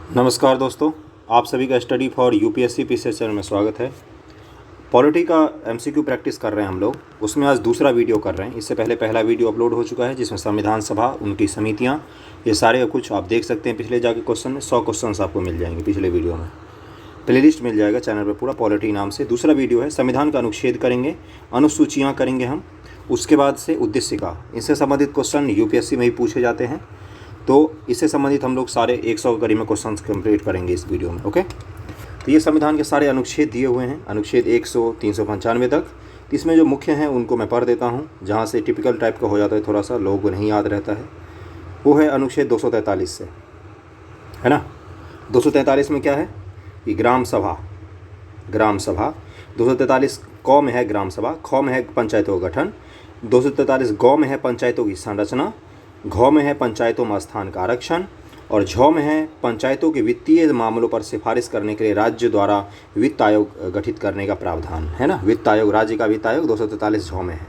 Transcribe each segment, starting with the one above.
नमस्कार दोस्तों, आप सभी का study for UPSC PCS channel में स्वागत है। पॉलिटी का एमसीक्यू प्रैक्टिस कर रहे हैं हम लोग, उसमें आज दूसरा वीडियो कर रहे हैं। इससे पहले पहला वीडियो अपलोड हो चुका है जिसमें संविधान सभा, उनकी समितियां, ये सारे कुछ आप देख सकते हैं। पिछले जाके क्वेश्चन में 100 क्वेश्चन आपको मिल जाएंगे पिछले वीडियो में। प्लेलिस्ट मिल जाएगा चैनल पर पूरा, पॉलिटी नाम से। दूसरा वीडियो है संविधान का अनुच्छेद करेंगे, अनुसूचियाँ करेंगे हम। उसके बाद से उद्देश्य का, इससे संबंधित क्वेश्चन यूपीएससी में ही पूछे जाते हैं, तो इससे संबंधित हम लोग सारे 100 करीब में क्वेश्चंस कंप्लीट करेंगे इस वीडियो में। ओके, तो ये संविधान के सारे अनुच्छेद दिए हुए हैं, अनुच्छेद 100 395 तक। तो इसमें जो मुख्य हैं उनको मैं पढ़ देता हूँ, जहाँ से टिपिकल टाइप का हो जाता है, थोड़ा सा लोगों को नहीं याद रहता है। वो है अनुच्छेद 243 से, है ना। 243 में क्या है कि ग्राम सभा 243 क में है ग्राम सभा, ख में है पंचायतों का गठन, 243 ग में है पंचायतों की संरचना, घ में है पंचायतों में स्थान का आरक्षण, और झ में है पंचायतों के वित्तीय मामलों पर सिफारिश करने के लिए राज्य द्वारा वित्त आयोग गठित करने का प्रावधान, है ना। वित्त आयोग, राज्य का वित्त आयोग 243 झ में है।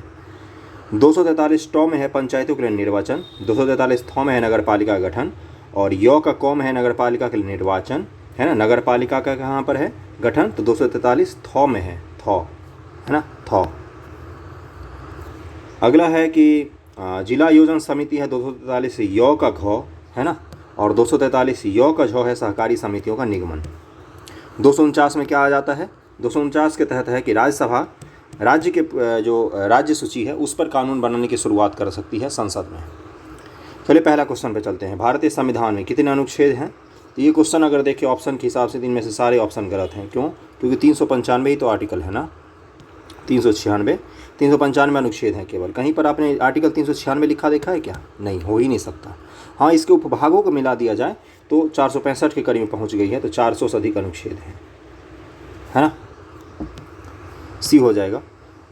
243 ट में है पंचायतों के लिए निर्वाचन, 243 थ में है नगर पालिका का गठन, और य का क में है नगर पालिका के लिए निर्वाचन, है ना। नगर पालिका का कहाँ पर है गठन, तो 243 थ में है, है ना, थ। अगला है कि जिला योजना समिति है 243 य का घ, है ना, और 243 य का झ है सहकारी समितियों का निगमन। 249 में क्या आ जाता है, 249 के तहत है कि राज्यसभा राज्य के जो राज्य सूची है उस पर कानून बनाने की शुरुआत कर सकती है संसद में। चलिए पहला क्वेश्चन पे चलते हैं। भारतीय संविधान में कितने अनुच्छेद हैं? तो ये क्वेश्चन अगर देखें ऑप्शन के हिसाब से, इनमें से सारे ऑप्शन गलत हैं। क्यों? क्योंकि 395 ही तो आर्टिकल है ना, 395 अनुच्छेद हैं केवल। कहीं पर आपने आर्टिकल 396 लिखा देखा है क्या? नहीं, हो ही नहीं सकता। हाँ, इसके उपभागों को मिला दिया जाए तो 465 के करीब पहुंच गई है, तो 400 से अधिक अनुच्छेद हैं, है ना। सी हो जाएगा।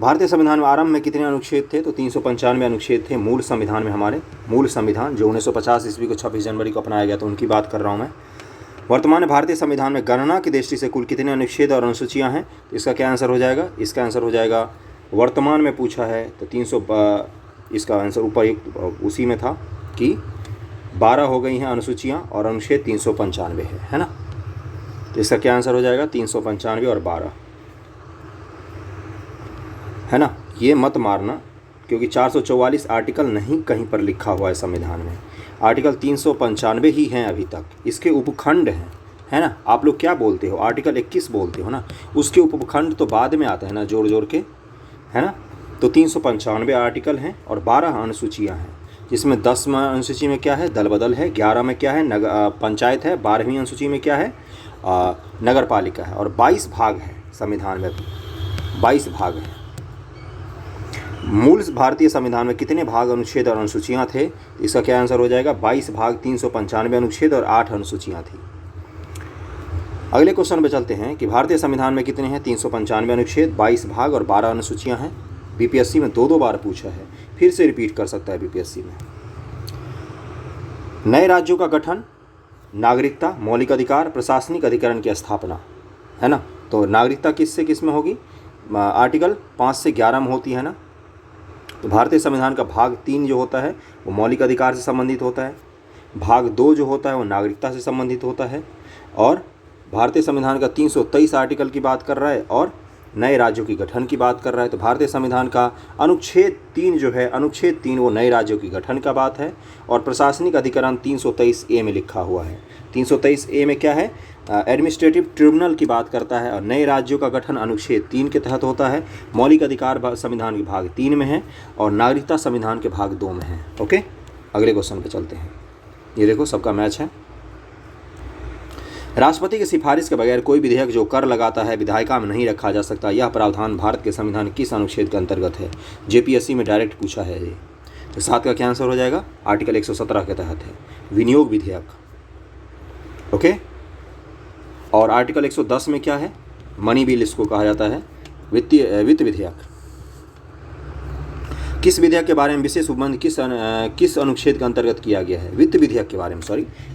भारतीय संविधान में आरंभ में कितने अनुच्छेद थे? तो 395 अनुच्छेद थे मूल संविधान में। हमारे मूल संविधान जो 1950 ईस्वी को 26 जनवरी को अपनाया गया, तो उनकी बात कर रहा हूँ मैं। वर्तमान में भारतीय संविधान में गणना की दृष्टि से कुल कितने अनुच्छेद और अनुसूचियाँ हैं? तो इसका क्या आंसर हो जाएगा? इसका आंसर हो जाएगा, वर्तमान में पूछा है तो 300, इसका आंसर उपयुक्त उसी में था कि 12 हो गई हैं अनुसूचियाँ और अनुच्छेद 395 है ना। तो इसका क्या आंसर हो जाएगा? 395 और 12, है ना। ये मत मारना, क्योंकि 444 आर्टिकल नहीं कहीं पर लिखा हुआ है संविधान में। आर्टिकल 395 ही हैं अभी तक, इसके उपखंड हैं, है ना। आप लोग क्या बोलते हो? आर्टिकल 21 बोलते हो ना, उसके उपखंड तो बाद में आते हैं ना, जोड़ जोड़ के, है ना। तो 395 आर्टिकल हैं और 12 अनुसूचियाँ हैं, जिसमें 10वें अनुसूची में क्या है? दल बदल है। 11 में क्या है? पंचायत है। 12वीं अनुसूची में क्या है? नगर पालिका है। और 22 भाग है संविधान में, 22 भाग हैं। मूल भारतीय संविधान में कितने भाग, अनुच्छेद और अनुसूचियाँ थे? इसका क्या आंसर हो जाएगा? 22 भाग, 395 अनुच्छेद और 8 अनुसूचियाँ थी। अगले क्वेश्चन पे चलते हैं कि भारतीय संविधान में कितने हैं? 395 अनुच्छेद, 22 भाग और 12 अनुसूचियाँ हैं। बीपीएससी में 2 बार पूछा है, फिर से रिपीट कर सकता है बीपीएससी में। नए राज्यों का गठन, नागरिकता, मौलिक अधिकार, प्रशासनिक अधिकरण की स्थापना, है ना। तो नागरिकता किससे किस में होगी? आर्टिकल 5 से 11 में होती है ना। तो भारतीय संविधान का भाग 3 जो होता है वो मौलिक अधिकार से संबंधित होता है, भाग 2 जो होता है वो नागरिकता से संबंधित होता है, और भारतीय संविधान का 323 आर्टिकल की बात कर रहा है और नए राज्यों की गठन की बात कर रहा है। तो भारतीय संविधान का अनुच्छेद 3 जो है, अनुच्छेद 3 वो नए राज्यों की गठन का बात है, और प्रशासनिक अधिकरण 323A में लिखा हुआ है। 323A में क्या है? एडमिनिस्ट्रेटिव ट्रिब्यूनल की बात करता है, और नए राज्यों का गठन अनुच्छेद 3 के तहत होता है। मौलिक अधिकार संविधान के भाग 3 में है, और नागरिकता संविधान के भाग 2 में है। ओके, अगले क्वेश्चन पे चलते हैं। ये देखो सबका मैच है। राष्ट्रपति की सिफारिश के बगैर कोई विधेयक जो कर लगाता है विधायिका में नहीं रखा जा सकता। यह प्रावधान भारत के संविधान किस अनुच्छेद के अंतर्गत है? जेपीएससी में डायरेक्ट पूछा है ये। तो 7 का क्या आंसर हो जाएगा? आर्टिकल 117 के तहत है, विनियोग विधेयक। ओके, और आर्टिकल 110 में क्या है? मनी बिल इसको कहा जाता है, वित्त विधेयक। किस विधेयक के बारे में विशेष उपबंध किस अनुच्छेद के अंतर्गत किया गया है? वित्त विधेयक के बारे में,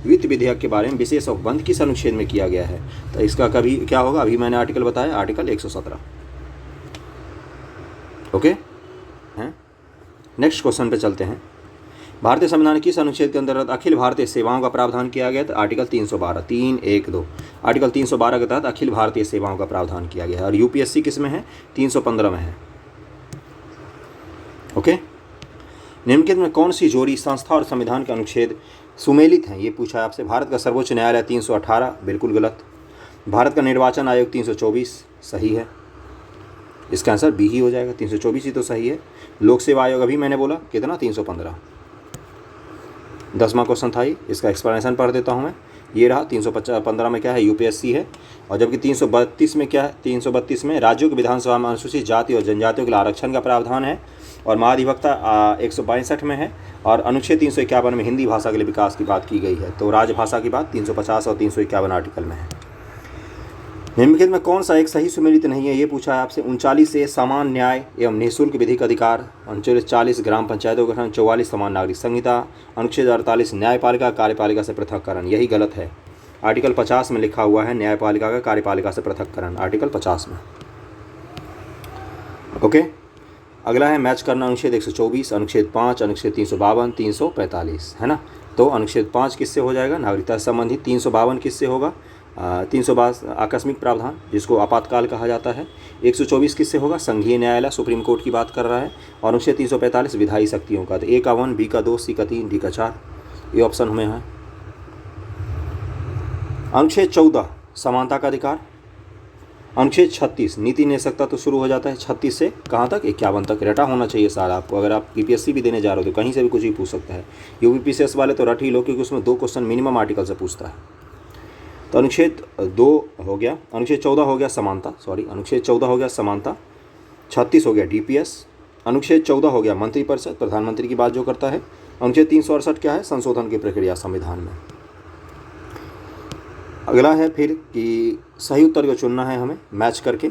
वित्त विधेयक के बारे में विशेष उपबंध किस अनुच्छेद में किया गया है? तो इसका कभी क्या होगा? अभी मैंने आर्टिकल बताया, आर्टिकल 117। ओके, हैं। नेक्स्ट क्वेश्चन पे चलते हैं। भारतीय संविधान के किस अनुच्छेद के अंतर्गत अखिल भारतीय सेवाओं का प्रावधान किया गया? तो आर्टिकल 312 312 आर्टिकल 312 के तहत अखिल भारतीय सेवाओं का प्रावधान किया गया है। और यूपीएससी किस में है? 315 में है। ओके। निम्नलिखित में कौन सी जोड़ी संस्था और संविधान के अनुच्छेद सुमेलित हैं? ये पूछा है आपसे। भारत का सर्वोच्च न्यायालय 318 बिल्कुल गलत। भारत का निर्वाचन आयोग 324 सही है। इसका आंसर बी ही हो जाएगा, 324 ही तो सही है। लोक सेवा आयोग अभी मैंने बोला कितना? 315। 10वां क्वेश्चन था ये, इसका एक्सप्लेनेशन पढ़ देता हूँ मैं। ये रहा 315 में क्या है? यूपीएससी है। और जबकि 332 में क्या है? 332 में राज्यों की विधानसभा में अनुसूचित जाति और जनजातियों के लिए आरक्षण का प्रावधान है। और महाधिवक्ता 162 में है। और अनुच्छेद 351 में हिंदी भाषा के लिए विकास की बात की गई है। तो राजभाषा की बात 350 और 351 आर्टिकल में है। निम्नलिखित में कौन सा एक सही सुमेलित नहीं है? ये पूछा है आपसे। 39 से समान न्याय एवं निःशुल्क विधिक अधिकार, अनुच्छेद 40 ग्राम पंचायतों का गठन, 44 समान नागरिक संहिता, अनुच्छेद 48 न्यायपालिका कार्यपालिका से पृथककरण। यही गलत है। आर्टिकल 50 में लिखा हुआ है न्यायपालिका का कार्यपालिका से पृथककरण, आर्टिकल 50 में। ओके। अगला है मैच करना। अनुच्छेद 124, अनुच्छेद 5, अनुच्छेद 352, 345 है ना। तो अनुच्छेद 5 किससे हो जाएगा? नागरिकता से संबंधित। 352 किससे होगा? 322 आकस्मिक प्रावधान जिसको आपातकाल कहा जाता है। 124 किससे होगा? संघीय न्यायालय सुप्रीम कोर्ट की बात कर रहा है। और अनुच्छेद 345 विधायी शक्तियों का। तो ए का 1, बी का 2, सी का 3, डी का 4 ये ऑप्शन हमें है। अनुच्छेद 14 समानता का अधिकार। अनुच्छेद 36 नीति निषेधता तो शुरू हो जाता है 36 से कहाँ तक? 51 तक। रटा होना चाहिए सारा आपको। अगर आप यूपीएससी भी देने जा रहे हो तो कहीं से भी कुछ भी पूछ सकता है। यूपीपीसीएस वाले तो रट ही लो, क्योंकि उसमें 2 क्वेश्चन मिनिमम आर्टिकल से पूछता है। तो अनुच्छेद 2 हो गया। अनुच्छेद 14 हो गया समानता, अनुच्छेद 14 हो गया समानता। 36 हो गया डीपीएस। अनुच्छेद 14 हो गया मंत्रिपरिषद, प्रधानमंत्री की बात जो करता है। अनुच्छेद 368 क्या है? संशोधन की प्रक्रिया संविधान में। अगला है फिर कि सही उत्तर को चुनना है हमें मैच करके।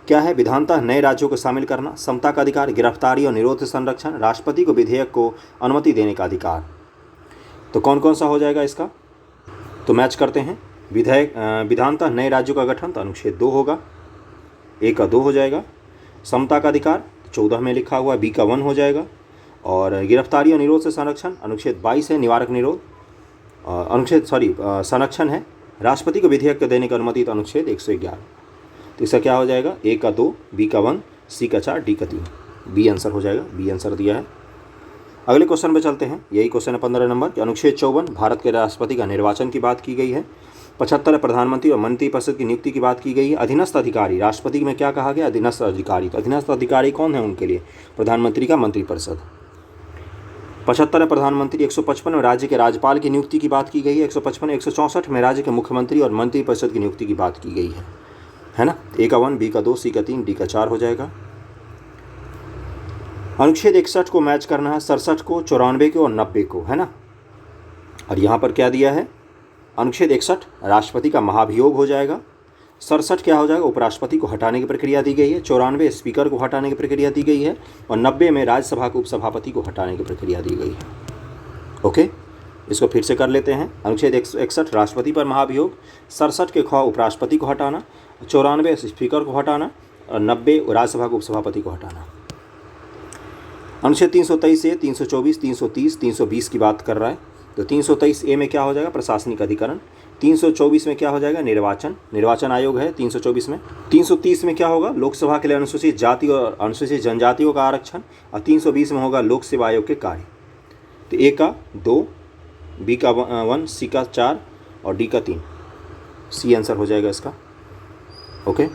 क्या है? विधानतः नए राज्यों को शामिल करना, समता का अधिकार, गिरफ्तारी और निरोध संरक्षण, राष्ट्रपति को विधेयक को अनुमति देने का अधिकार। तो कौन कौन सा हो जाएगा इसका? तो मैच करते हैं। विधानतः नए राज्यों का गठन तो अनुच्छेद 2 होगा, ए का 2 हो जाएगा। समता का अधिकार 14 में लिखा हुआ, बी का 1 हो जाएगा। और गिरफ्तारी और निरोध से संरक्षण अनुच्छेद 22 है, निवारक निरोध संरक्षण है। राष्ट्रपति को विधेयक देने की अनुमति तो अनुच्छेद 111। तो इसका क्या हो जाएगा? ए का 2, बी का 1, सी का 4, डी का 3। बी आंसर हो जाएगा, बी आंसर दिया है। अगले क्वेश्चन पे चलते हैं। यही क्वेश्चन है 15 नंबर कि अनुच्छेद 54 भारत के राष्ट्रपति का निर्वाचन की बात की गई है। 75 प्रधानमंत्री और मंत्रिपरिषद की नियुक्ति की बात की गई है। अधीनस्थ अधिकारी, राष्ट्रपति में क्या कहा गया? अधीनस्थ अधिकारी। तो अधीनस्थ अधिकारी कौन है उनके लिए? प्रधानमंत्री का मंत्रिपरिषद। 75 प्रधानमंत्री। 155 में राज्य के राज्यपाल की नियुक्ति की बात की गई है। 155 164 में राज्य के मुख्यमंत्री और मंत्रिपरिषद की नियुक्ति की बात की गई है ना। ए का 1, बी का 2, सी का 3, डी का 4 हो जाएगा। अनुच्छेद 61 को मैच करना है, 67 को, 94 को और 90 को, है ना। और यहाँ पर क्या दिया है? अनुच्छेद 61 राष्ट्रपति का महाभियोग हो जाएगा। 67 क्या हो जाएगा? उपराष्ट्रपति को हटाने की प्रक्रिया दी गई है। 94 स्पीकर को हटाने की प्रक्रिया दी गई है। और 90 में राज्यसभा के उपसभापति को हटाने की प्रक्रिया दी गई है। ओके, इसको फिर से कर लेते हैं। अनुच्छेद 61 राष्ट्रपति पर महाभियोग, 67 के ख उपराष्ट्रपति को हटाना, 94 स्पीकर को हटाना और 90 राज्यसभा के उपसभापति को हटाना। अनुच्छेद 323 से 324, 330, 320 की बात कर रहा है। तो 323 ए में क्या हो जाएगा? प्रशासनिक अधिकरण। 324 में क्या हो जाएगा? निर्वाचन आयोग है 324 में। 330 में क्या होगा? लोकसभा के लिए अनुसूचित जाति और अनुसूचित जनजातियों का आरक्षण। और 320 में होगा लोक सेवा आयोग के कार्य। तो ए का 2, बी का 1, सी का 4 और डी का 3। सी आंसर हो जाएगा इसका। ओके,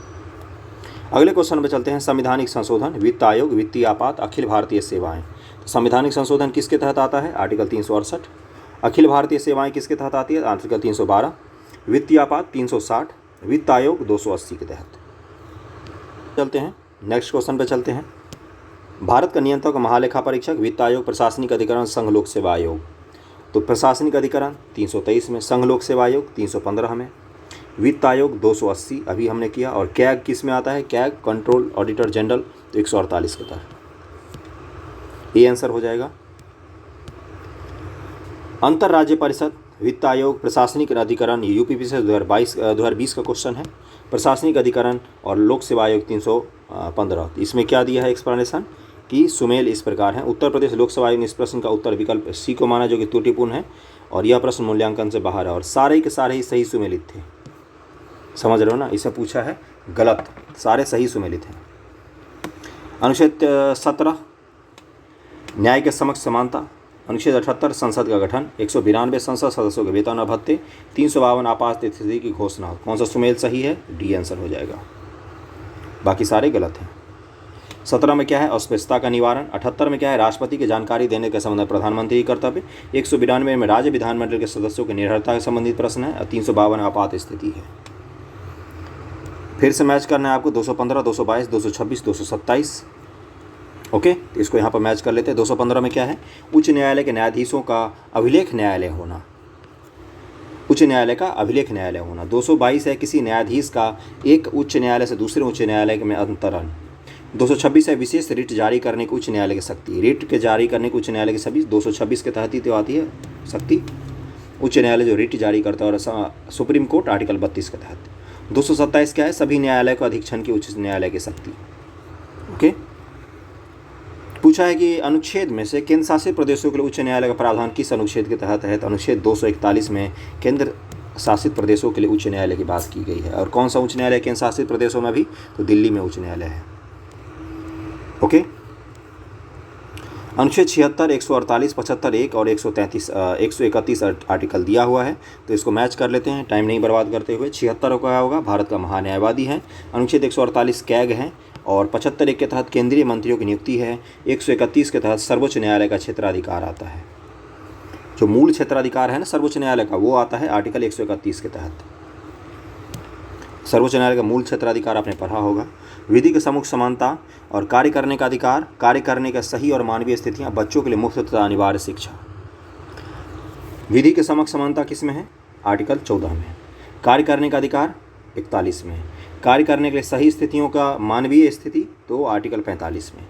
अगले क्वेश्चन पे चलते हैं। संवैधानिक संशोधन, वित्त आयोग, वित्तीय आपात, अखिल भारतीय सेवाएं। तो संवैधानिक संशोधन किसके तहत आता है? आर्टिकल 368। अखिल भारतीय सेवाएं किसके तहत आती है? आर्टिकल 312। वित्तीय आपात 360, वित्त आयोग 280 के तहत। चलते हैं नेक्स्ट क्वेश्चन पे चलते हैं। भारत का नियंत्रक महालेखा परीक्षक, वित्त आयोग, प्रशासनिक अधिकरण, संघ लोक सेवा आयोग। तो प्रशासनिक अधिकरण 323 में, संघ लोक सेवा आयोग 315 में, वित्त आयोग 280 अभी हमने किया। और कैग किस में आता है? कैग कंट्रोल ऑडिटर जनरल, तो 148 के तहत। ये आंसर हो जाएगा। अंतर्राज्य परिषद, वित्त आयोग, प्रशासनिक अधिकरण, यूपीपी से 2020 का क्वेश्चन है। प्रशासनिक अधिकरण और लोक सेवा आयोग 315। इसमें क्या दिया है एक्सप्लेनेशन? कि सुमेल इस प्रकार हैं। उत्तर प्रदेश लोकसभा आयोग ने इस प्रश्न का उत्तर विकल्प सी को माना, जो कि त्रुटिपूर्ण है और यह प्रश्न मूल्यांकन से बाहर है और सारे के सारे ही सही सुमेलित थे। समझ रहे हो ना, इसे पूछा है गलत, सारे सही सुमेलित हैं। अनुच्छेद 17 न्याय के समक्ष समानता, अनुच्छेद 78 संसद का गठन, 192 संसद सदस्यों के वेतन और भत्ते, 352 आपात स्थिति की घोषणा। कौन सा सुमेल सही है? डी आंसर हो जाएगा, बाकी सारे गलत हैं। 17 में क्या है? अस्पृश्यता का निवारण। 78 में क्या है? राष्ट्रपति की जानकारी देने के संबंध में प्रधानमंत्री की कर्तव्य। 192 में राज्य विधानमंडल के सदस्यों की निर्भरता से संबंधित प्रश्न है और 352 आपात स्थिति है। फिर से मैच करना है आपको 215, 222, 226, 227। ओके, तो इसको यहाँ पर मैच कर लेते हैं। 215 में क्या है? उच्च न्यायालय के न्यायाधीशों का अभिलेख न्यायालय होना, उच्च न्यायालय का अभिलेख न्यायालय होना। 222 है किसी न्यायाधीश का एक उच्च न्यायालय से दूसरे उच्च न्यायालय में अंतरण। 226 है विशेष रिट जारी करने की उच्च न्यायालय की शक्ति। रिट के जारी करने की उच्च न्यायालय की सभी 226 के तहत ही तो आती है शक्ति। उच्च न्यायालय जो रिट जारी करता है, और सुप्रीम कोर्ट आर्टिकल 32 के तहत। 227 क्या है? सभी न्यायालय को अधीक्षण की उच्च न्यायालय की शक्ति। ओके, पूछा है कि अनुच्छेद में से केंद्र शासित प्रदेशों के लिए उच्च न्यायालय का प्रावधान किस अनुच्छेद के तहत है? तो अनुच्छेद 241 में केंद्र शासित प्रदेशों के लिए उच्च न्यायालय की बात की गई है। और कौन सा उच्च न्यायालय केंद्र शासित प्रदेशों में भी? तो दिल्ली में उच्च न्यायालय है। ओके, अनुच्छेद 76, 148, 75 1 और 131 आर्टिकल दिया हुआ है, तो इसको मैच कर लेते हैं टाइम नहीं बर्बाद करते हुए। 76 क्या होगा? भारत का महान्यायवादी है। अनुच्छेद 148 कैग है और 75 1 के तहत केंद्रीय मंत्रियों की नियुक्ति है। 131 के तहत सर्वोच्च न्यायालय का क्षेत्राधिकार आता है। जो मूल क्षेत्राधिकार है ना सर्वोच्च न्यायालय का, वो आता है आर्टिकल 131 के तहत। सर्वोच्च न्यायालय का मूल क्षेत्राधिकार आपने पढ़ा होगा। विधि के सम्मुख समानता और कार्य करने का अधिकार, कार्य करने का सही और मानवीय स्थितियां, बच्चों के लिए मुफ्त तथा अनिवार्य शिक्षा। विधि के सम्मुख समानता किस में है? आर्टिकल 14 में। कार्य करने का अधिकार 41 में। कार्य करने के लिए सही स्थितियों का मानवीय स्थिति तो आर्टिकल 45 में,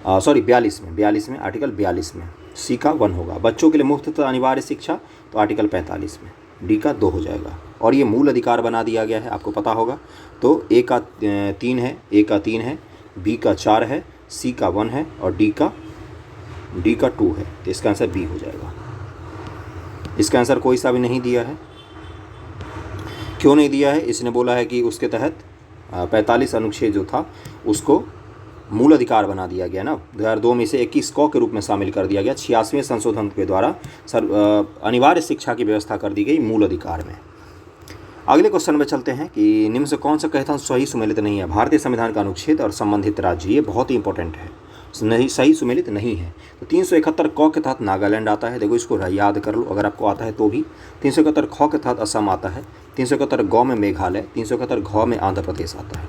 42 में, आर्टिकल 42 में। सी का 1 होगा। बच्चों के लिए मुफ्त तथा अनिवार्य शिक्षा तो आर्टिकल 45 में। डी का 2 हो जाएगा। और ये मूल अधिकार बना दिया गया है, आपको पता होगा। तो ए का 3 है, ए का 3 है, बी का 4 है, सी का 1 है और डी का 2 है। तो इसका आंसर बी हो जाएगा। इसका आंसर कोई सा भी नहीं दिया है। क्यों नहीं दिया है? इसने बोला है कि उसके तहत 45 अनुच्छेद जो था उसको मूल अधिकार बना दिया गया ना। 2002 में इसे 21 क के रूप में शामिल कर दिया गया। 86वें संशोधन के द्वारा अनिवार्य शिक्षा की व्यवस्था कर दी गई मूल अधिकार में। अगले क्वेश्चन में चलते हैं कि निम्न से कौन सा कथन सही सुमेलित नहीं है? भारतीय संविधान का अनुच्छेद और संबंधित राज्य, ये बहुत ही इंपॉर्टेंट है। नहीं, सही सुमेलित नहीं है। तो 371 क के तहत नागालैंड आता है। देखो इसको याद कर लो अगर आपको आता है तो भी। 371 ख के तहत असम आता है। 371 ग में मेघालय, 371 घ में आंध्र प्रदेश आता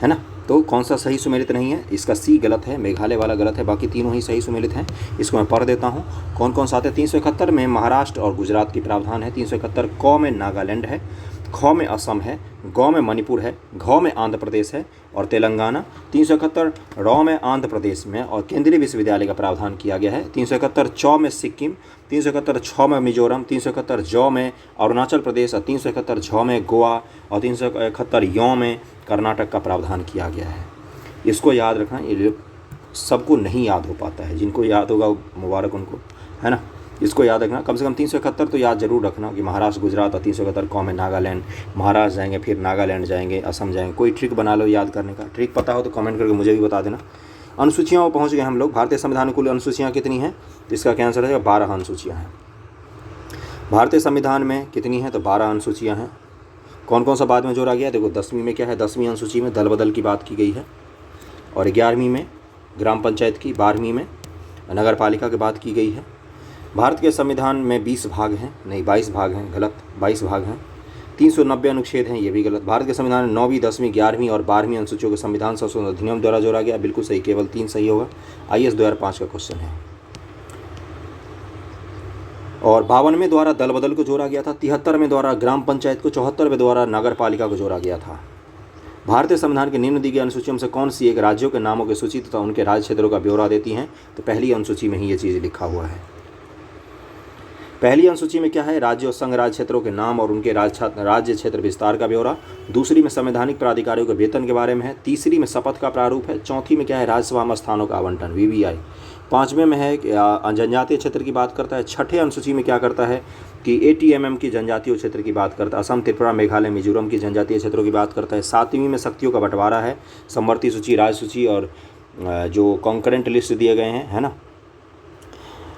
है ना। तो कौन सा सही सुमेलित नहीं है? इसका सी गलत है, मेघालय वाला गलत है, बाकी तीनों ही सही सुमेलित हैं। इसको मैं पढ़ देता हूँ कौन कौन सा आते हैं। 371 में महाराष्ट्र और गुजरात की प्रावधान है। 371 क में नागालैंड है, ख में असम है, ग में मणिपुर है, घ में आंध्र प्रदेश है और तेलंगाना। 371 र में आंध्र प्रदेश में और केंद्रीय विश्वविद्यालय का प्रावधान किया गया है। 371 च में सिक्किम, 371 छ में मिजोरम, 371 ज में अरुणाचल प्रदेश और 371 झ में गोवा और 371 य में कर्नाटक का प्रावधान किया गया है। इसको याद रखना, ये सबको नहीं याद हो पाता है। जिनको याद होगा मुबारक उनको, है ना। इसको याद रखना, कम से कम 371 तो याद जरूर रखना कि महाराष्ट्र गुजरात और 371 क में नागालैंड। महाराष्ट्र जाएंगे फिर नागालैंड जाएंगे, असम जाएंगे। कोई ट्रिक बना लो याद करने का। ट्रिक पता हो तो कमेंट करके मुझे भी बता देना। अनुसूचियों में पहुँच गए हम लोग। भारतीय संविधान में कुल अनुसूचियाँ कितनी हैं? तो इसका क्या आंसर है? 12 अनुसूचियाँ हैं। भारतीय संविधान में कितनी हैं? तो 12 अनुसूचियाँ हैं। कौन कौन सा बाद में जोड़ा गया? देखो 10वीं में क्या है? 10वीं अनुसूची में दल बदल की बात की गई है और 11वीं में ग्राम पंचायत की, 12वीं में नगर पालिका की बात की गई है। भारत के संविधान में 20 भाग हैं, नहीं 22 भाग हैं, गलत, 22 भाग हैं। 390 अनुच्छेद हैं, ये भी गलत। भारत के संविधान में 9वीं, 10वीं, 11वीं और 12वीं अनुसूचियों को संविधान संशोधन अधिनियम द्वारा जोड़ा गया, बिल्कुल सही, केवल 3 सही होगा। IAS 2005 का क्वेश्चन है। और 52वें द्वारा दल बदल को जोड़ा गया था, 73वें द्वारा ग्राम पंचायत को, 74वें द्वारा नगर पालिका को जोड़ा गया था। भारतीय संविधान के निम्न दी गई अनुसूचियों में से कौन सी एक राज्यों के नामों की सूची तथा उनके राज्य क्षेत्रों का ब्यौरा देती हैं? तो पहली अनुसूची में ही ये चीज़ लिखा हुआ है। पहली अनुसूची में क्या है, राज्य और संघ राज्य क्षेत्रों के नाम और उनके राज्य क्षेत्र विस्तार का ब्यौरा। दूसरी में संवैधानिक प्राधिकारियों के वेतन के बारे में है। तीसरी में शपथ का प्रारूप है। चौथी में क्या है, राज्यसभा में स्थानों का आवंटन, वीवीआई। पाँचवें में है जनजातीय क्षेत्र की बात करता है। छठे अनुसूची में क्या करता है कि एटीएमएम की जनजातीय क्षेत्र की बात करता है। असम, त्रिपुरा, मेघालय, मिजोरम की जनजातीय क्षेत्रों की बात करता है। सातवीं में शक्तियों का बंटवारा है, समवर्ती सूची, राज्य सूची और जो कॉन्करेंट लिस्ट दिए गए हैं, है ना,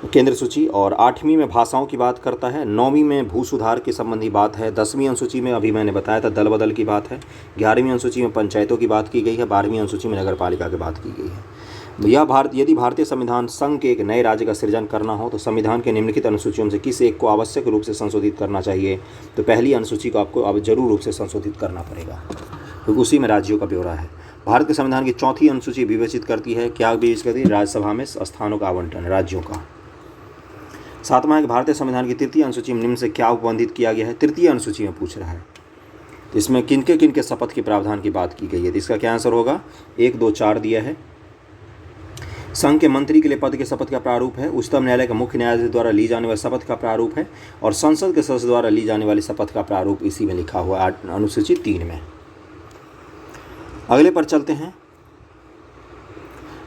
केंद्र सूची। और आठवीं में भाषाओं की बात करता है। नौवीं में भू सुधार के संबंधी बात है। 10वीं अनुसूची में अभी मैंने बताया था दल बदल की बात है। 11वीं अनुसूची में पंचायतों की बात की गई है। 12वीं अनुसूची में नगर पालिका की बात की गई है। यदि भारतीय संविधान संघ के एक नए राज्य का सृजन करना हो तो संविधान के निम्नलिखित अनुसूचियों से किस एक को आवश्यक रूप से संशोधित करना चाहिए, तो पहली अनुसूची को आपको अब जरूर रूप से संशोधित करना पड़ेगा, क्योंकि उसी में राज्यों का ब्यौरा है। भारत के संविधान की चौथी अनुसूची विवेचित करती है, क्या विवेचित करती है, राज्यसभा में स्थानों का आवंटन, राज्यों का। सातवां है कि भारतीय संविधान की तृतीय अनुसूची में निम्न से क्या उपबंधित किया गया है। तृतीय अनुसूची में पूछ रहा है, तो इसमें किनके शपथ के प्रावधान की बात की गई है, तो इसका क्या आंसर होगा, 1, 2, 4 दिया है। संघ के मंत्री के लिए पद के शपथ का प्रारूप है। उच्चतम न्यायालय के मुख्य न्यायाधीश द्वारा ली जाने वाली शपथ का प्रारूप है। और संसद के सदस्य द्वारा ली जाने वाली शपथ का प्रारूप इसी में लिखा हुआ है, अनुसूची 3 में। अगले पर चलते हैं,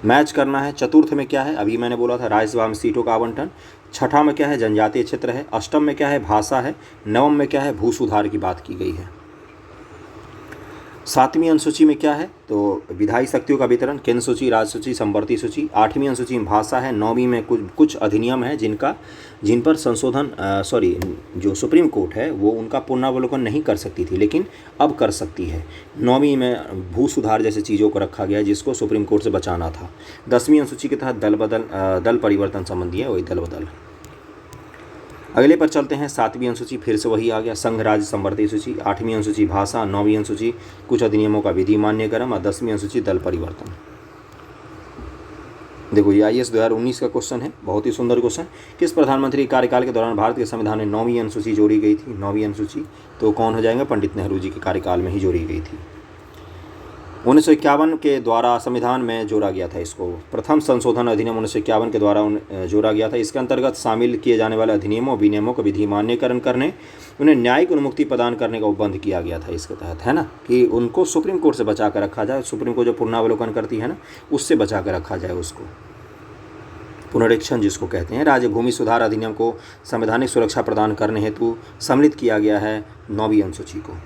मैच करना है। चतुर्थ में क्या है, अभी मैंने बोला था राज्यसभा में सीटों का आवंटन। छठा में क्या है, जनजातीय क्षेत्र है। अष्टम में क्या है, भाषा है। नवम में क्या है, भू सुधार की बात की गई है। सातवीं अनुसूची में क्या है, तो विधायी शक्तियों का वितरण, केंद्र सूची, राज्य सूची, समवर्ती सूची। आठवीं अनुसूची में भाषा है। नौवीं में कुछ अधिनियम है जिन पर संशोधन जो सुप्रीम कोर्ट है वो उनका पुनरावलोकन नहीं कर सकती थी, लेकिन अब कर सकती है। नौवीं में भू सुधार जैसे चीज़ों को रखा गया है जिसको सुप्रीम कोर्ट से बचाना था। 10वीं अनुसूची के तहत दल परिवर्तन संबंधी है, वही दल बदल। अगले पर चलते हैं, 7वीं अनुसूची फिर से वही आ गया, संघ राज्य समवर्ती सूची। 8वीं अनुसूची भाषा। 9वीं अनुसूची कुछ अधिनियमों का विधि मान्यकरण। और 10वीं अनुसूची दल परिवर्तन। देखो ये IAS 2019 का क्वेश्चन है, बहुत ही सुंदर क्वेश्चन। किस प्रधानमंत्री के कार्यकाल के दौरान भारत के संविधान में 9वीं अनुसूची जोड़ी गई थी। 9वीं अनुसूची तो कौन हो जाएगा, पंडित नेहरू जी के कार्यकाल में ही जोड़ी गई थी। 1951 के द्वारा संविधान में जोड़ा गया था इसको। प्रथम संशोधन अधिनियम 1951 के द्वारा जोड़ा गया था। इसके अंतर्गत शामिल किए जाने वाले अधिनियमों विनियमों का विधि मान्यकरण करने, उन्हें न्यायिक उन्मुक्ति प्रदान करने का उपबंध किया गया था इसके तहत, है ना, कि उनको सुप्रीम कोर्ट से बचा कर रखा जाए। सुप्रीम कोर्ट जो पुनरावलोकन करती है ना, उससे बचा कर रखा जाए उसको, पुनरीक्षण जिसको कहते हैं। राज्य भूमि सुधार अधिनियम को संवैधानिक सुरक्षा प्रदान करने हेतु सम्मिलित किया गया है 9वीं अनुसूची को।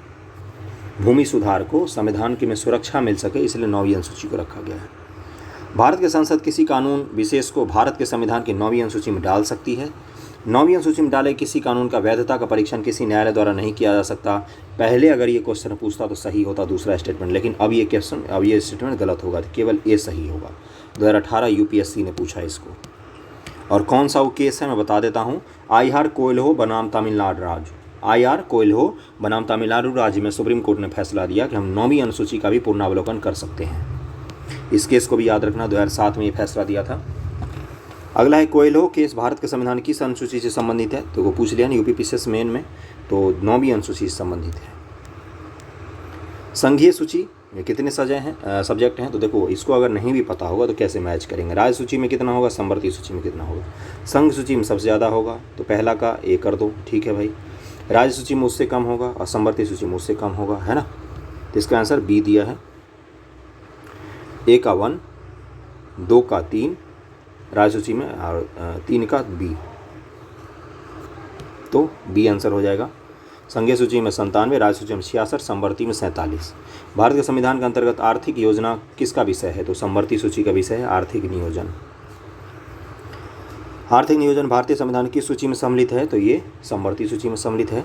भूमि सुधार को संविधान की में सुरक्षा मिल सके इसलिए 9वीं अनुसूची को रखा गया है। भारत की संसद किसी कानून विशेष को भारत के संविधान की 9वीं अनुसूची में डाल सकती है। 9वीं अनुसूची में डाले किसी कानून का वैधता का परीक्षण किसी न्यायालय द्वारा नहीं किया जा सकता। पहले अगर ये क्वेश्चन पूछता तो सही होता दूसरा स्टेटमेंट, लेकिन अब ये स्टेटमेंट गलत होगा, केवल ए सही होगा। 2018 UPSC ने पूछा इसको। और कौन सा वो केस है मैं बता देता हूँ, IR कोयल्हो बनाम तमिलनाडु राज्य। IR कोयल्हो बनाम तमिलनाडु राज्य में सुप्रीम कोर्ट ने फैसला दिया कि हम 9वीं अनुसूची का भी पुनरावलोकन कर सकते हैं। इस केस को भी याद रखना, 2007 में ये फैसला दिया था। अगला है कोयल्हो केस भारत के संविधान की किस अनुसूची से संबंधित है, तो वो पूछ लिया ना UPPCS मेन में, तो 9वीं अनुसूची से संबंधित है। संघीय सूची में कितने सब्जेक्ट हैं, तो देखो इसको अगर नहीं भी पता होगा तो कैसे मैच करेंगे। राज्य सूची में कितना होगा, समवर्ती सूची में कितना होगा। संघ सूची में सबसे ज़्यादा होगा तो पहला का A कर दो, ठीक है भाई। राज्य सूची में उससे कम होगा और समवर्ती सूची में उससे कम होगा, है ना, तो इसका आंसर B दिया है। A का 1, 2 का 3 राज्य सूची में और 3 का B, तो B आंसर हो जाएगा। संघीय सूची में 97, राज्य सूची में 66, समवर्ती में 47। भारत के संविधान के अंतर्गत आर्थिक योजना किसका विषय है, तो समवर्ती सूची का विषय है आर्थिक नियोजन। आर्थिक नियोजन भारतीय संविधान की सूची में सम्मिलित है, तो ये समवर्ती सूची में सम्मिलित है।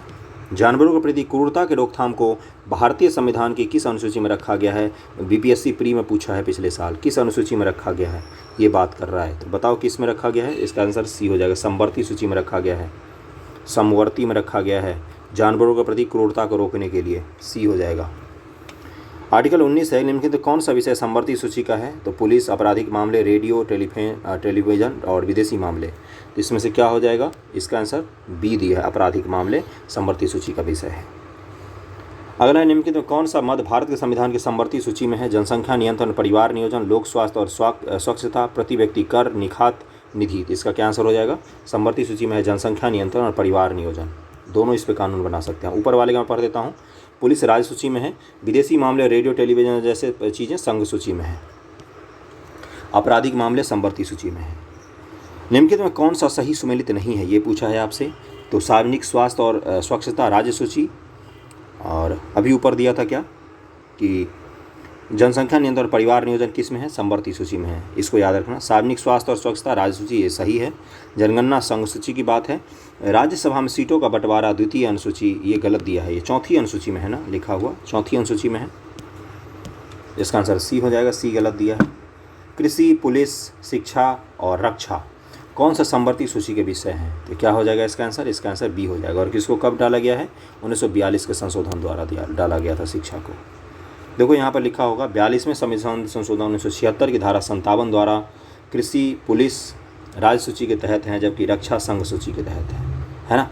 जानवरों के प्रति क्रूरता के रोकथाम को भारतीय संविधान की किस अनुसूची में रखा गया है, BPSC प्री में पूछा है पिछले साल, किस अनुसूची में रखा गया है, ये बात कर रहा है, तो बताओ किस में रखा गया है। इसका आंसर C हो जाएगा, समवर्ती सूची में रखा गया है, समवर्ती में रखा गया है, जानवरों के प्रति क्रूरता को रोकने के लिए, C हो जाएगा। आर्टिकल 19 है, निम्नलिखित कौन सा विषय समवर्ती सूची का है, तो पुलिस, आपराधिक मामले, रेडियो, टेलीविज़न और विदेशी मामले, तो इसमें से क्या हो जाएगा, इसका आंसर B दिया है, आपराधिक मामले समवर्ती सूची का विषय है। अगला है, निम्नलिखित में कौन सा मद भारत के संविधान की समवर्ती सूची में है, जनसंख्या नियंत्रण, परिवार नियोजन, लोक स्वास्थ्य और स्वच्छता, प्रति व्यक्ति कर, निखात, निधि, तो इसका क्या आंसर हो जाएगा? समवर्ती सूची में है जनसंख्या नियंत्रण और परिवार नियोजन, दोनों इस पे कानून बना सकते हैं। ऊपर वाले का मैं पढ़ देता हूँ। पुलिस राज्य सूची में है, विदेशी मामले रेडियो टेलीविजन जैसे चीज़ें संघ सूची में है, आपराधिक मामले समवर्ती सूची में है। निम्नलिखित में कौन सा सही सुमेलित नहीं है, ये पूछा है आपसे। तो सार्वजनिक स्वास्थ्य और स्वच्छता राज्य सूची, और अभी ऊपर दिया था क्या कि जनसंख्या नियंत्रण और परिवार नियोजन किस में है? समवर्ती सूची में है, इसको याद रखना। सार्वजनिक स्वास्थ्य और स्वच्छता राज्य सूची, ये सही है। जनगणना संघ सूची की बात है। राज्यसभा में सीटों का बंटवारा द्वितीय अनुसूची, ये गलत दिया है, ये चौथी अनुसूची में है ना, लिखा हुआ चौथी अनुसूची में है, इसका आंसर सी हो जाएगा, सी गलत दिया है। कृषि, पुलिस, शिक्षा और रक्षा कौन सा समवर्ती सूची के विषय हैं? तो क्या हो जाएगा इसका आंसर? इसका आंसर बी हो जाएगा। और किसको कब डाला गया है? 1942 के संशोधन द्वारा डाला गया था शिक्षा को। देखो यहाँ पर लिखा होगा 42वें संविधान संशोधन 1976 की धारा 57 द्वारा कृषि, पुलिस राज्य सूची के तहत हैं, जबकि रक्षा संघ सूची के तहत है ना।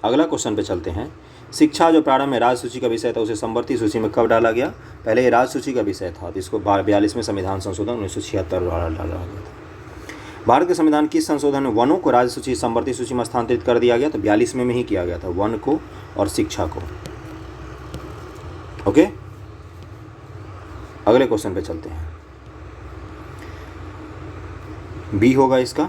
अगला क्वेश्चन पे चलते हैं। शिक्षा जो प्रारंभ में राज्य सूची का विषय था, उसे समवर्ती सूची में कब डाला गया? पहले ये राज्य सूची का विषय था, तो इसको 42वें संविधान संशोधन 1976 द्वारा डाला गया था। भारत के संविधान किस संशोधन में वनों को राज्य सूची समवर्ती सूची में स्थानांतरित कर दिया गया? तो 42वें में ही किया गया था, वन को और शिक्षा को। ओके, अगले क्वेश्चन पे चलते हैं। बी होगा इसका,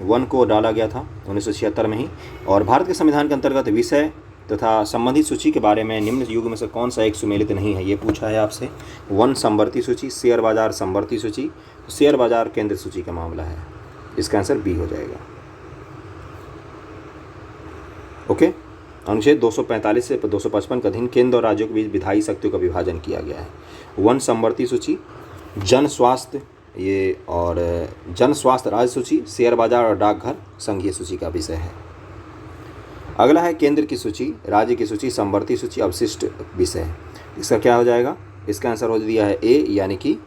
वन को डाला गया था 1976 में ही। और भारत के संविधान के अंतर्गत विषय तथा संबंधित सूची के बारे में निम्न युग में से कौन सा एक सुमेलित नहीं है, ये पूछा है आपसे। वन समवर्ती सूची, शेयर बाजार समवर्ती सूची, शेयर बाजार केंद्र सूची का मामला है, इसका आंसर बी हो जाएगा। ओके, अनुच्छेद 245 से 255 के अधीन केंद्र और राज्यों के बीच विधायी शक्तियों का विभाजन किया गया है। वन समवर्ती सूची, जन स्वास्थ्य ये और जन स्वास्थ्य राज्य सूची, शेयर बाजार और डाकघर संघीय सूची का विषय है। अगला है केंद्र की सूची, राज्य की सूची, समवर्ती सूची, अवशिष्ट विषय। इसका क्या हो जाएगा? इसका आंसर हो दिया है ए, यानी कि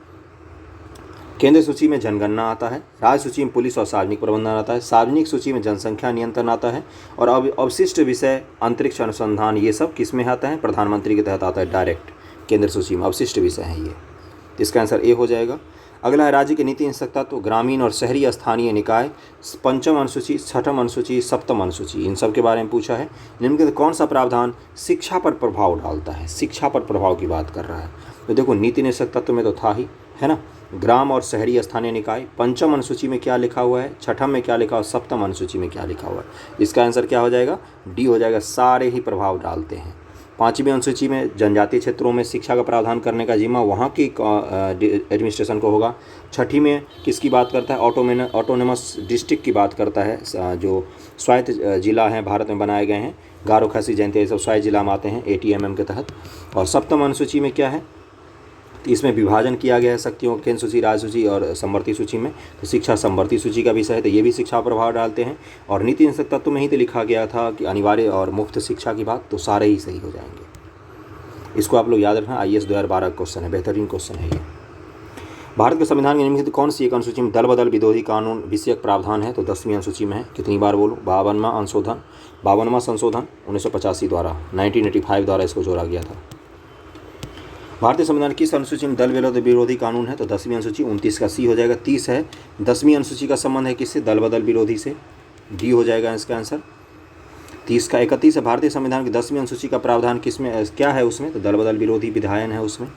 केंद्र सूची में जनगणना आता है, राज्य सूची में पुलिस और सार्वजनिक प्रबंधन आता है, सार्वजनिक सूची में जनसंख्या नियंत्रण आता है, और अवशिष्ट विषय अंतरिक्ष अनुसंधान ये सब किस में आता है? प्रधानमंत्री के तहत आता है, डायरेक्ट केंद्र सूची में अवशिष्ट विषय है ये। इसका आंसर ए हो जाएगा। अगला है राज्य की नीति निश्चित तत्व, ग्रामीण और शहरी स्थानीय निकाय, पंचम अनुसूची, छठम अनुसूची, सप्तम अनुसूची, इन सब के बारे में पूछा है। निम्नलिखित कौन सा प्रावधान शिक्षा पर प्रभाव डालता है? शिक्षा पर प्रभाव की बात कर रहा है। तो देखो नीति निश्चित तत्व में तो था ही, है ना, ग्राम और शहरी स्थानीय निकाय। पंचम अनुसूची में क्या लिखा हुआ है, छठम में क्या लिखा हुआ, सप्तम अनुसूची में क्या लिखा हुआ है? इसका आंसर क्या हो जाएगा? डी हो जाएगा, सारे ही प्रभाव डालते हैं। पाँचवीं अनुसूची में जनजातीय क्षेत्रों में शिक्षा का प्रावधान करने का जिम्मा वहाँ की एडमिनिस्ट्रेशन को होगा। छठी में किसकी बात करता है? ऑटोनोमस डिस्ट्रिक्ट की बात करता है, जो स्वायत्त जिला हैं भारत में बनाए गए हैं, गारो, खासी, जयंतिया, ये सब स्वायत्त जिला में आते हैं ATMM के तहत। और सप्तम अनुसूची में क्या है? इसमें विभाजन किया गया है शक्तियों, केंद्र सूची, राज्य सूची और समवर्ती सूची में। तो शिक्षा समवर्ती सूची का विषय है, तो ये भी शिक्षा प्रभाव डालते हैं। और नीति निश्चित तत्व में ही तो लिखा गया था कि अनिवार्य और मुफ्त शिक्षा की बात, तो सारे ही सही हो जाएंगे। इसको आप लोग याद रखना, IAS 2012 क्वेश्चन है, बेहतरीन क्वेश्चन है ये। भारत के संविधान के निम्नलिखित कौन सी एक अनुसूची में दल बदल विरोधी कानून विषयक प्रावधान है? तो 10वीं अनुसूची में है। कितनी बार बोलो? 52वां संशोधन 1985 द्वारा, 1985 द्वारा इसको जोड़ा गया था। भारतीय संविधान किस अनुसूची में दल विरोधी कानून है? तो 10वीं अनुसूची, 29 का सी हो जाएगा। 30 है, 10वीं अनुसूची का संबंध है किससे? दल बदल विरोधी से, डी हो जाएगा इसका आंसर। 30 का 31 है, भारतीय संविधान की 10वीं अनुसूची का प्रावधान किसमें क्या है उसमें? तो दल बदल विरोधी विधायन है उसमें।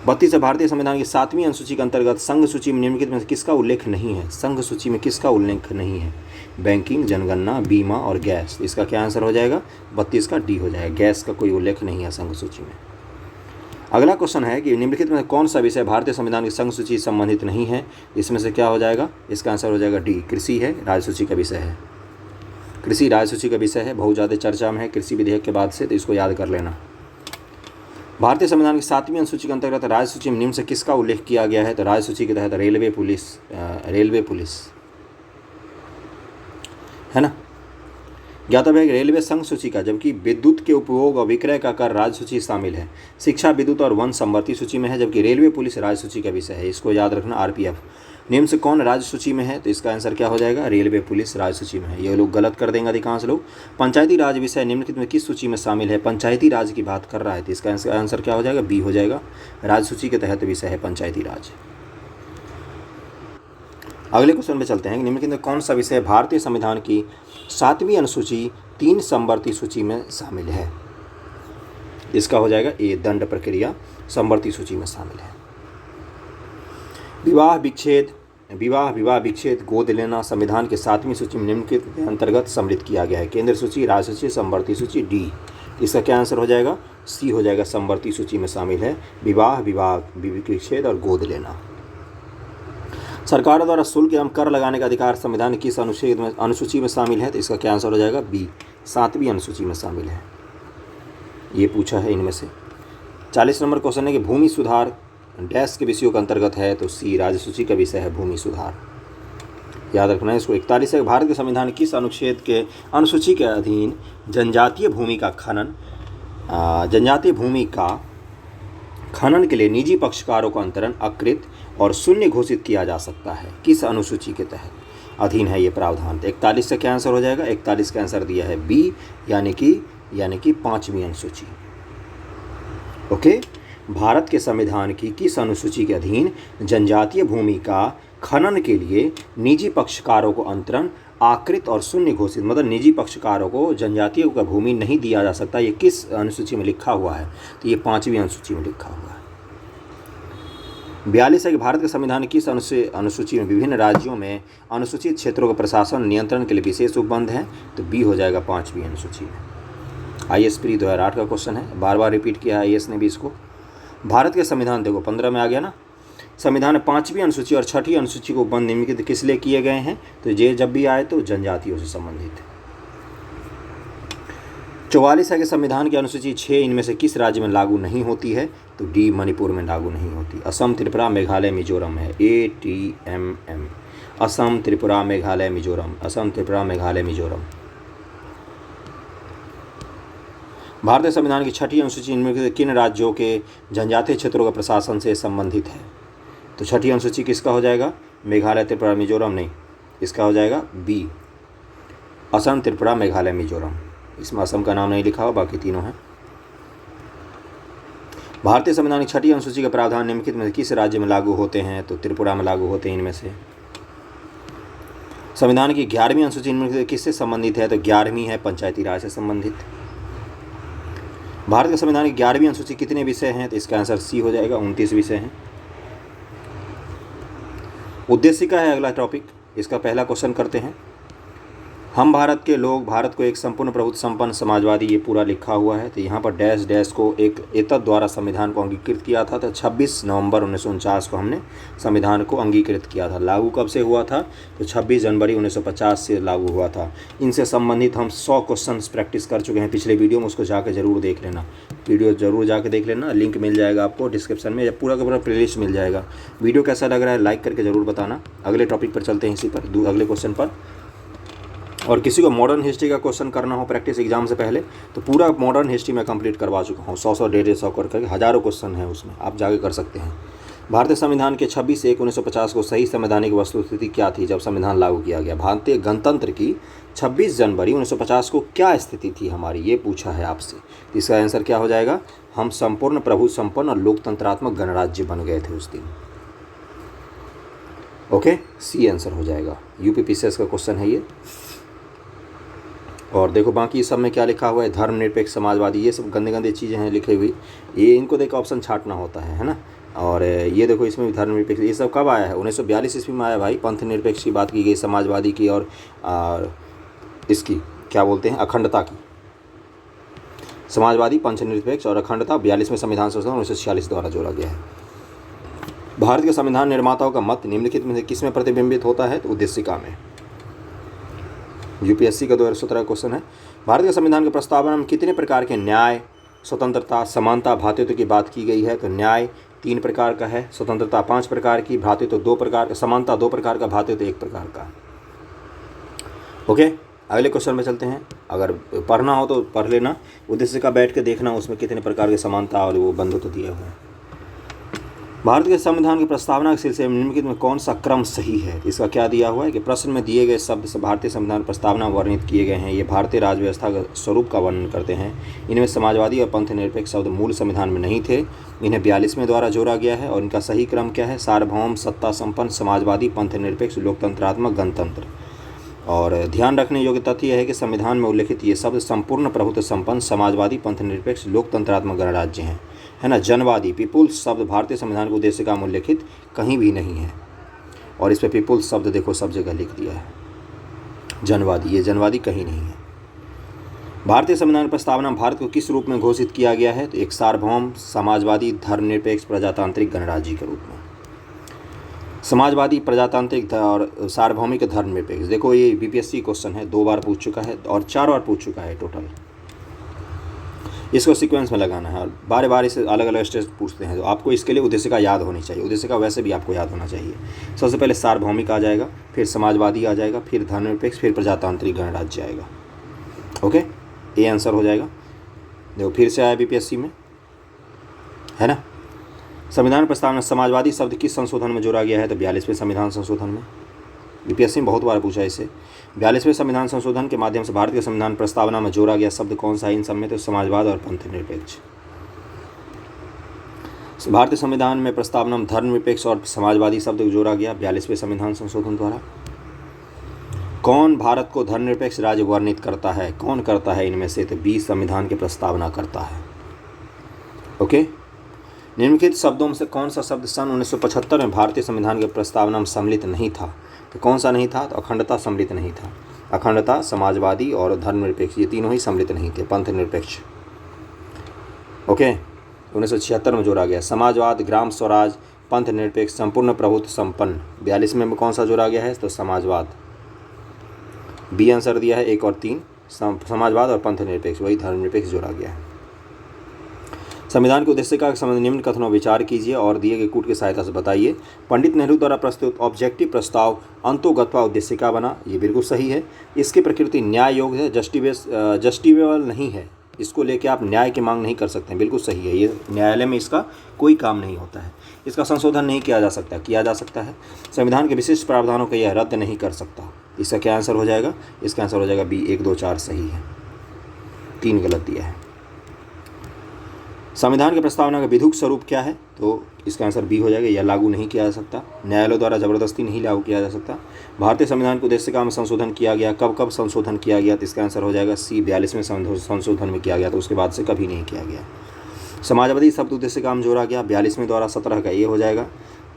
32 है, भारतीय संविधान की 7वीं अनुसूची के अंतर्गत संघ सूची में निम्नलिखित में किसका उल्लेख नहीं है? संघ सूची में किसका उल्लेख नहीं है? बैंकिंग, जनगणना, बीमा और गैस। इसका क्या आंसर हो जाएगा? 32 का डी हो जाएगा, गैस का कोई उल्लेख नहीं है संघ सूची में। अगला क्वेश्चन है कि निम्नलिखित में कौन सा विषय भारतीय संविधान की संघ सूची संबंधित नहीं है? इसमें से क्या हो जाएगा? इसका आंसर हो जाएगा डी, कृषि है, राज्य सूची का विषय है। कृषि राज्य सूची का विषय है, बहुत ज़्यादा चर्चा में है कृषि विधेयक के बाद से, तो इसको याद कर लेना। भारतीय संविधान की 7वीं अनुसूची के अंतर्गत राज्य सूची में निम्न से किसका उल्लेख किया गया है? तो राज्य सूची के तहत रेलवे पुलिस है ना। ज्ञातव्य है कि रेलवे संघ सूची का, जबकि विद्युत के उपभोग और विक्रय का कर राज्य सूची शामिल है। शिक्षा, विद्युत और वन समवर्ती सूची में है, जबकि रेलवे पुलिस राज्य सूची का विषय है। इसको याद रखना। RPF निम्न से कौन राज्य सूची में है? तो इसका आंसर क्या हो जाएगा? रेलवे पुलिस राज्य सूची में है। ये लोग गलत कर देंगे अधिकांश लोग। पंचायती राज विषय निम्नलिखित में किस सूची में शामिल है? पंचायती राज की बात कर रहा है, तो इसका आंसर क्या हो जाएगा? बी हो जाएगा, राज्य सूची के तहत विषय है पंचायती राज। अगले क्वेश्चन पे चलते हैं। निम्नलिखित में कौन सा विषय भारतीय संविधान की 7वीं अनुसूची 3 समवर्ती सूची में शामिल है? इसका हो जाएगा ए, दंड प्रक्रिया समवर्ती सूची में शामिल है। विवाह विच्छेद गोद लेना संविधान के 7वीं सूची में निम्नलिखित के अंतर्गत सम्मिलित किया गया है। केंद्र सूची, राज्य सूची, समवर्ती सूची, डी। इसका क्या आंसर हो जाएगा? सी हो जाएगा, समवर्ती सूची में शामिल है विवाह विच्छेद और गोद लेना। सरकारों द्वारा शुल्क एवं कर लगाने का अधिकार संविधान की किस अनुसूची में शामिल है? तो इसका क्या आंसर हो जाएगा? बी, 7वीं अनुसूची में शामिल है। ये पूछा है इनमें से। 40 नंबर क्वेश्चन है कि भूमि सुधार डैश के विषयों के अंतर्गत है? तो सी, राज्य सूची का विषय है भूमि सुधार, याद रखना है इसको। 41 है, भारत के संविधान किस अनुच्छेद के अनुसूची के अधीन जनजातीय भूमि का खनन के लिए निजी पक्षकारों का अंतरण अकृत और शून्य घोषित किया जा सकता है? किस अनुसूची के तहत अधीन है ये प्रावधान? 41 से क्या आंसर हो जाएगा? 41 का आंसर दिया है बी, यानी कि 5वीं अनुसूची। ओके, भारत के संविधान की किस अनुसूची के अधीन जनजातीय भूमि का खनन के लिए निजी पक्षकारों को अंतरण आकृत और शून्य घोषित, मतलब निजी पक्षकारों को जनजातियों का भूमि नहीं दिया जा सकता, ये किस अनुसूची में लिखा हुआ है? तो ये 5वीं अनुसूची में लिखा हुआ है। 42 है कि भारत के संविधान की किस अनुसूची में विभिन्न राज्यों में अनुसूचित क्षेत्रों का प्रशासन नियंत्रण के लिए विशेष उपबंध है? तो बी हो जाएगा 5वीं अनुसूची में। IAS प्री 2008 का क्वेश्चन है, बार बार रिपीट किया है IAS ने भी इसको। भारत के संविधान देखो 15 में आ गया ना, संविधान में 5वीं अनुसूची और 6ठी अनुसूची को उपबंध निम्नलिखित किस लिए किए गए हैं? तो ये जब भी आए तो जनजातियों से संबंधित है। 44 है कि संविधान की अनुसूची 6 इनमें से किस राज्य में लागू नहीं होती है? तो डी, मणिपुर में लागू नहीं होती। असम, त्रिपुरा, मेघालय, मिजोरम है, ATMM। असम, त्रिपुरा, मेघालय, मिजोरम। असम, त्रिपुरा, मेघालय, मिजोरम। भारतीय संविधान की 6ठी अनुसूची इनमें किन राज्यों के जनजातीय क्षेत्रों का प्रशासन से संबंधित है? तो 6ठी अनुसूची किसका हो जाएगा? मेघालय, त्रिपुरा, मिजोरम नहीं, इसका हो जाएगा बी, असम, त्रिपुरा, मेघालय, मिजोरम। इसमें असम का नाम नहीं लिखा हुआ, बाकी तीनों हैं। भारतीय संविधान की 6ठी अनुसूची के प्रावधान निम्नलिखित में किस राज्य में लागू होते हैं? तो त्रिपुरा में लागू होते हैं इनमें से। संविधान की 11वीं अनुसूची इनमें किससे संबंधित है? तो 11वीं है पंचायती राज से संबंधित। भारत के संविधान की 11वीं अनुसूची कितने विषय हैं? तो इसका आंसर सी हो जाएगा, 29 विषय हैं। उद्देशिका है अगला टॉपिक, इसका पहला क्वेश्चन करते हैं। हम भारत के लोग भारत को एक संपूर्ण प्रभुत्व संपन्न समाजवादी, ये पूरा लिखा हुआ है। तो यहाँ पर डैश डैश को एक एतद द्वारा संविधान को अंगीकृत किया था। तो 26 नवंबर 1949 को हमने संविधान को अंगीकृत किया था। लागू कब से हुआ था? तो 26 जनवरी 1950 से लागू हुआ था। इनसे संबंधित हम 100 क्वेश्चन प्रैक्टिस कर चुके हैं पिछले वीडियो में, उसको जाकर जरूर देख लेना, वीडियो जरूर जाकर देख लेना, लिंक मिल जाएगा आपको डिस्क्रिप्शन में, या पूरा का पूरा प्लेलिस्ट मिल जाएगा। वीडियो कैसा लग रहा है लाइक करके ज़रूर बताना। अगले टॉपिक पर चलते हैं, इसी पर अगले क्वेश्चन पर। और किसी को मॉडर्न हिस्ट्री का क्वेश्चन करना हो प्रैक्टिस एग्जाम से पहले, तो पूरा मॉडर्न हिस्ट्री में कंप्लीट करवा चुका हूँ, 100 150 करके हज़ारों क्वेश्चन हैं उसमें, आप जाके कर सकते हैं। भारतीय संविधान के 26/1/1950 को सही संवैधानिक वस्तुस्थिति क्या थी जब संविधान लागू किया गया? भारतीय गणतंत्र की 26 जनवरी 1950 को क्या स्थिति थी हमारी, ये पूछा है आपसे। इसका आंसर क्या हो जाएगा? हम संपूर्ण प्रभु संपन्न और लोकतंत्रात्मक गणराज्य बन गए थे उस दिन। ओके, सी आंसर हो जाएगा। UPPCS का क्वेश्चन है ये। और देखो बाकी सब में क्या लिखा हुआ है, धर्मनिरपेक्ष समाजवादी, ये सब गंदे गंदे चीज़ें हैं लिखी हुई, ये इनको देख ऑप्शन छांटना होता है ना। और ये देखो इसमें भी धर्मनिरपेक्ष, ये सब कब आया है? 1942 ईस्वी में आया भाई। पंथ निरपेक्ष की बात की गई, समाजवादी की, और इसकी क्या बोलते हैं, अखंडता की। समाजवादी, पंथ निरपेक्ष और अखंडता 42वें संविधान संशोधन 1946 द्वारा जोड़ा गया है। भारत के संविधान निर्माताओं का मत निम्नलिखित में से किस में प्रतिबिंबित होता है? तो उद्देशिका में। UPSC का 2017 क्वेश्चन है। भारत के संविधान के प्रस्तावना में कितने प्रकार के न्याय, स्वतंत्रता, समानता, भ्रातृत्व की बात की गई है? तो न्याय 3 प्रकार का है, स्वतंत्रता 5 प्रकार की, भ्रातृत्व 2 प्रकार, समानता 2 प्रकार का, भ्रातृत्व 1 प्रकार का। ओके, अगले क्वेश्चन में चलते हैं। अगर पढ़ना हो तो पढ़ लेना, उद्देशिका बैठ के देखना उसमें कितने प्रकार के समानता और वो बंधुत्व दिए हुए हैं। भारत के संविधान की प्रस्तावना के सिलसिले में निम्नलिखित में कौन सा क्रम सही है? इसका क्या दिया हुआ है कि प्रश्न में दिए गए शब्द भारतीय संविधान प्रस्तावना वर्णित किए गए हैं, ये भारतीय राज्य व्यवस्था के स्वरूप का वर्णन करते हैं। इनमें समाजवादी और पंथ निरपेक्ष शब्द मूल संविधान में नहीं थे, इन्हें 42वें द्वारा जोड़ा गया है। और इनका सही क्रम क्या है? सार्वभौम, सत्ता संपन्न, समाजवादी, पंथ निरपेक्ष, लोकतंत्रात्मक, गणतंत्र। और ध्यान रखने योग्य तथ्य यह है कि संविधान में उल्लिखित ये शब्द संपूर्ण प्रभुत्व संपन्न, समाजवादी, पंथ निरपेक्ष, लोकतंत्रात्मक गणराज्य हैं, है ना। जनवादी, पीपुल्स शब्द भारतीय संविधान के उद्देश्य का उल्लिखित कहीं भी नहीं है। और इस पे पीपुल्स शब्द देखो सब जगह लिख दिया है। जनवादी, ये जनवादी कहीं नहीं है। भारतीय संविधान प्रस्तावना भारत को किस रूप में घोषित किया गया है? तो एक सार्वभौम, समाजवादी, धर्मनिरपेक्ष, प्रजातांत्रिक गणराज्य के रूप में। समाजवादी, प्रजातांत्रिक और सार्वभौमिक, धर्मनिरपेक्ष। देखो ये बीपीएससी क्वेश्चन है, 2 बार पूछ चुका है और 4 बार पूछ चुका है टोटल। इसको सीक्वेंस में लगाना है और बार बार इसे अलग अलग स्टेज पूछते हैं, तो आपको इसके लिए उद्देश्य का याद होनी चाहिए। उद्देश्य का वैसे भी आपको याद होना चाहिए। सबसे पहले सार्वभौमिक आ जाएगा, फिर समाजवादी आ जाएगा, फिर धर्मनिरपेक्ष, फिर प्रजातांत्रिक गणराज्य आएगा। ओके, ये आंसर हो जाएगा। देखो फिर से आया बीपीएससी में, है ना। संविधान प्रस्तावना समाजवादी शब्द किस संशोधन में जोड़ा गया है? तो 42वें संविधान संशोधन में। बीपीएससी में बहुत बार पूछा है इसे। 42वें संविधान संशोधन के माध्यम से भारत के संविधान प्रस्तावना में जोड़ा गया शब्द कौन सा है? इन सब में तो समाजवाद और पंथ निरपेक्ष। भारतीय संविधान में प्रस्तावना में धर्मनिरपेक्ष और समाजवादी शब्द जोड़ा गया 42वें संविधान संशोधन द्वारा। कौन भारत को धर्मनिरपेक्ष राज्य वर्णित करता है? कौन करता है इनमें से? तो 20 संविधान की प्रस्तावना करता है। ओके, निम्नलिखित शब्दों में से कौन सा शब्द सन 1975 में भारतीय संविधान की प्रस्तावना में सम्मिलित नहीं था? तो कौन सा नहीं था? तो अखंडता सम्मिलित नहीं था। अखंडता, समाजवादी और धर्मनिरपेक्ष, ये तीनों ही सम्मिलित नहीं थे। पंथ निरपेक्ष, ओके, 1976 में जोड़ा गया। समाजवाद, ग्राम स्वराज, पंथ निरपेक्ष, संपूर्ण प्रभुत्व संपन्न, 42 में कौन सा जोड़ा गया है? तो समाजवाद। बी आंसर दिया है 1 और 3, समाजवाद और पंथ निरपेक्ष, वही धर्मनिरपेक्ष जोड़ा गया है। संविधान के उद्देश्य का संबंध निम्न कथनों विचार कीजिए और दिए गए कूट की सहायता से बताइए। पंडित नेहरू द्वारा प्रस्तुत ऑब्जेक्टिव प्रस्ताव अंतोगत्वा उद्देश्य का बना, ये बिल्कुल सही है। इसकी प्रकृति न्याय योग्य है, जस्टिफिएबल नहीं है। इसको लेके आप न्याय की मांग नहीं कर सकते हैं, बिल्कुल सही है। ये न्यायालय में इसका कोई काम नहीं होता है। इसका संशोधन नहीं किया जा सकता, किया जा सकता है। संविधान के विशिष्ट प्रावधानों को यह रद्द नहीं कर सकता। इसका क्या आंसर हो जाएगा? इसका आंसर हो जाएगा बी। 1, 2, 4 सही है, 3 गलत दिया है। संविधान की प्रस्तावना का विधिक स्वरूप क्या है? तो इसका आंसर बी हो जाएगा, यह लागू नहीं किया जा सकता। न्यायालय द्वारा जबरदस्ती नहीं लागू किया जा सकता। भारतीय संविधान के उद्देश्य का में संशोधन किया गया, कब कब संशोधन किया गया? तो इसका आंसर हो जाएगा सी। 42वें संशोधन में किया गया, तो उसके बाद से कभी नहीं किया गया। समाजवादी शब्द उद्देश्य का जोड़ा गया 42वें द्वारा, 17 का ये हो जाएगा।